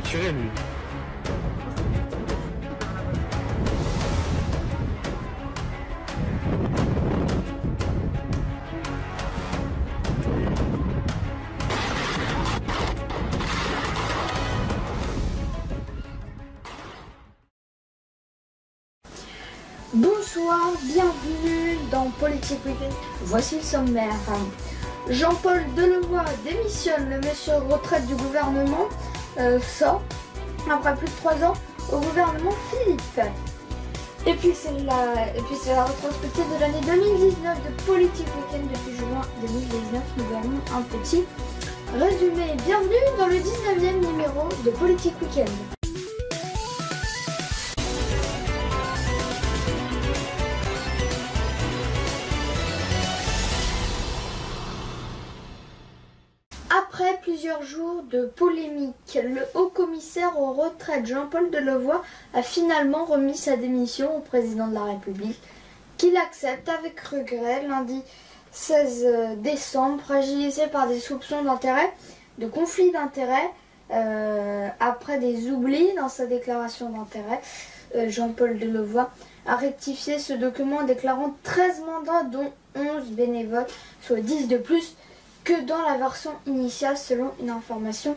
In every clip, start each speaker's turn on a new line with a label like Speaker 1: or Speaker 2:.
Speaker 1: tirer, lui.
Speaker 2: Bonsoir, bienvenue dans Politique Week-end. Voici le sommaire. Jean-Paul Delevoye démissionne, le monsieur retraite du gouvernement sort après plus de 3 ans au gouvernement Philippe. Et puis c'est la rétrospective de l'année 2019 de Politique Week-end. Depuis juin 2019, nous avons un petit résumé. Bienvenue dans le 19e numéro de Politique Week-end. Après plusieurs jours de polémique, le haut-commissaire aux retraites Jean-Paul Delevoye a finalement remis sa démission au président de la République, qu'il accepte avec regret lundi 16 décembre, fragilisé par des soupçons d'intérêt, de conflit d'intérêts. Après des oublis dans sa déclaration d'intérêt, Jean-Paul Delevoye a rectifié ce document en déclarant 13 mandats dont 11 bénévoles, soit 10 de plus que dans la version initiale selon une information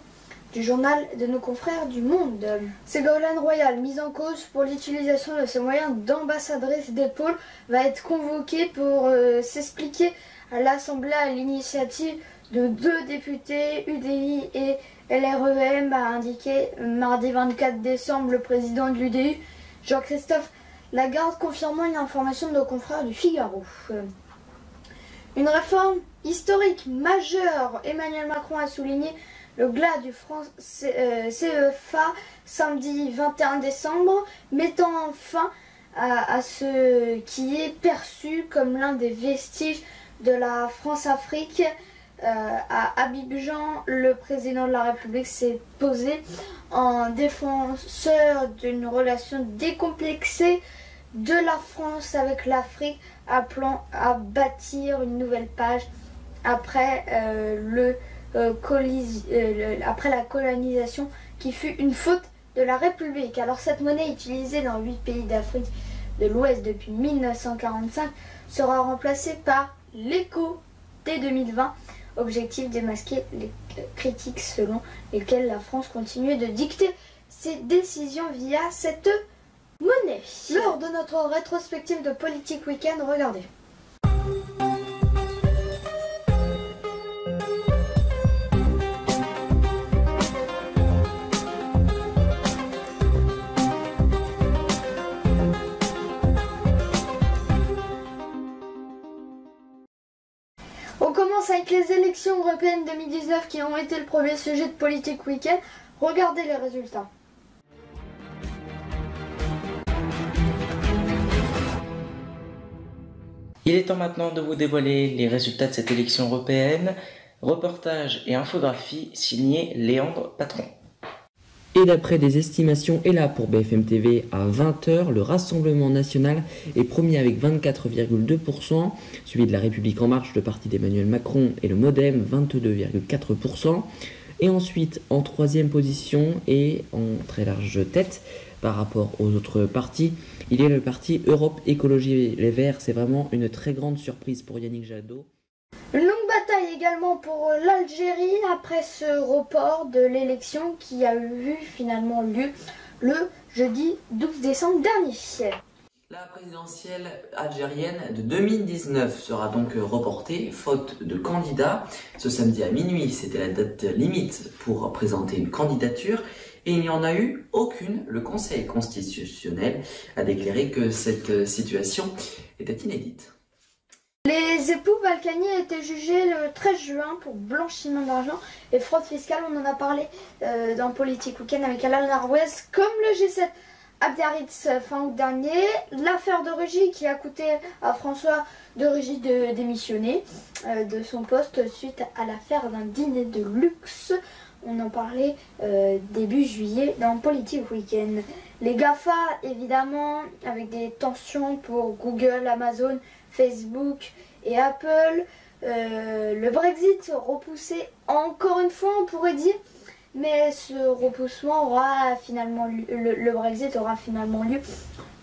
Speaker 2: du journal de nos confrères du Monde. Ségolène Royal, mise en cause pour l'utilisation de ses moyens d'ambassadrice des pôles, va être convoquée pour s'expliquer à l'Assemblée à l'initiative de 2 députés UDI et LREM, a indiqué mardi 24 décembre le président de l'UDI, Jean-Christophe Lagarde, confirmant une information de nos confrères du Figaro. Une réforme historique majeure, Emmanuel Macron a souligné le glas du France CEFA samedi 21 décembre, mettant fin à ce qui est perçu comme l'un des vestiges de la France-Afrique. À Abidjan, le président de la République s'est posé en défenseur d'une relation décomplexée de la France avec l'Afrique, appelant à bâtir une nouvelle page après, après la colonisation qui fut une faute de la République. Alors cette monnaie utilisée dans 8 pays d'Afrique de l'Ouest depuis 1945 sera remplacée par l'éco dès 2020. Objectif démasquer les critiques selon lesquelles la France continue de dicter ses décisions via cette monnaie. Lors de notre rétrospective de Politique Week-end, regardez. On commence avec les élections européennes 2019 qui ont été le premier sujet de Politique Week-end. Regardez les résultats.
Speaker 3: Il est temps maintenant de vous dévoiler les résultats de cette élection européenne. Reportage et infographie signé Léandre Patron.
Speaker 4: Et d'après des estimations, et là pour BFM TV à 20h, le Rassemblement National est premier avec 24,2%, suivi de la République En Marche, le parti d'Emmanuel Macron, et le MoDem, 22,4%. Et ensuite, en troisième position et en très large tête par rapport aux autres partis, il y a le parti Europe Écologie Les Verts. C'est vraiment une très grande surprise pour Yannick Jadot.
Speaker 2: Une longue bataille également pour l'Algérie après ce report de l'élection qui a eu finalement lieu le jeudi 12 décembre dernier.
Speaker 5: La présidentielle algérienne de 2019 sera donc reportée, faute de candidats. Ce samedi à minuit, c'était la date limite pour présenter une candidature. Et il n'y en a eu aucune. Le Conseil constitutionnel a déclaré que cette situation était inédite.
Speaker 2: Les époux Balkany ont été jugés le 13 juin pour blanchiment d'argent et fraude fiscale. On en a parlé dans Politique Week-end avec Alain Larouez, comme le G7 à Biarritz fin août dernier. L'affaire de Rugy qui a coûté à François de Rugy de démissionner de son poste suite à l'affaire d'un dîner de luxe. On en parlait début juillet dans Politique Week-end. Les GAFA, évidemment, avec des tensions pour Google, Amazon, Facebook et Apple. Le Brexit repoussé encore une fois, on pourrait dire. mais ce repoussement aura finalement lieu, le Brexit aura finalement lieu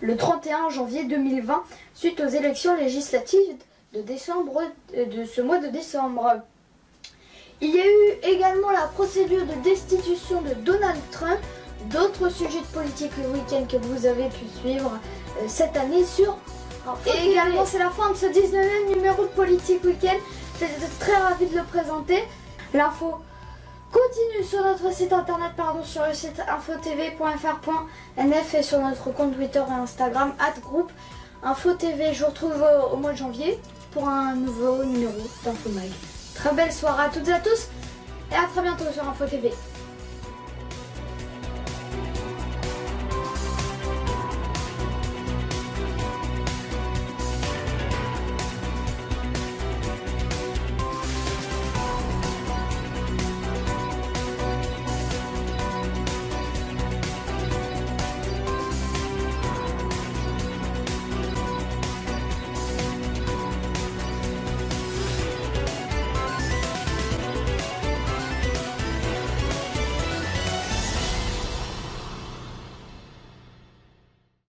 Speaker 2: le 31 janvier 2020 suite aux élections législatives de ce mois de décembre. Il y a eu également la procédure de destitution de Donald Trump. D'autres sujets de politique le week-end que vous avez pu suivre cette année sur Et également c'est la fin de ce 19e numéro de Politique Week-end. J'étais très ravie de le présenter. L'info continue sur notre site internet, sur le site infotv.fr.nf et sur notre compte Twitter et Instagram @groupe_infotv. Je vous retrouve au mois de janvier pour un nouveau numéro d'Info Mag. Très belle soirée à toutes et à tous et à très bientôt sur Info TV.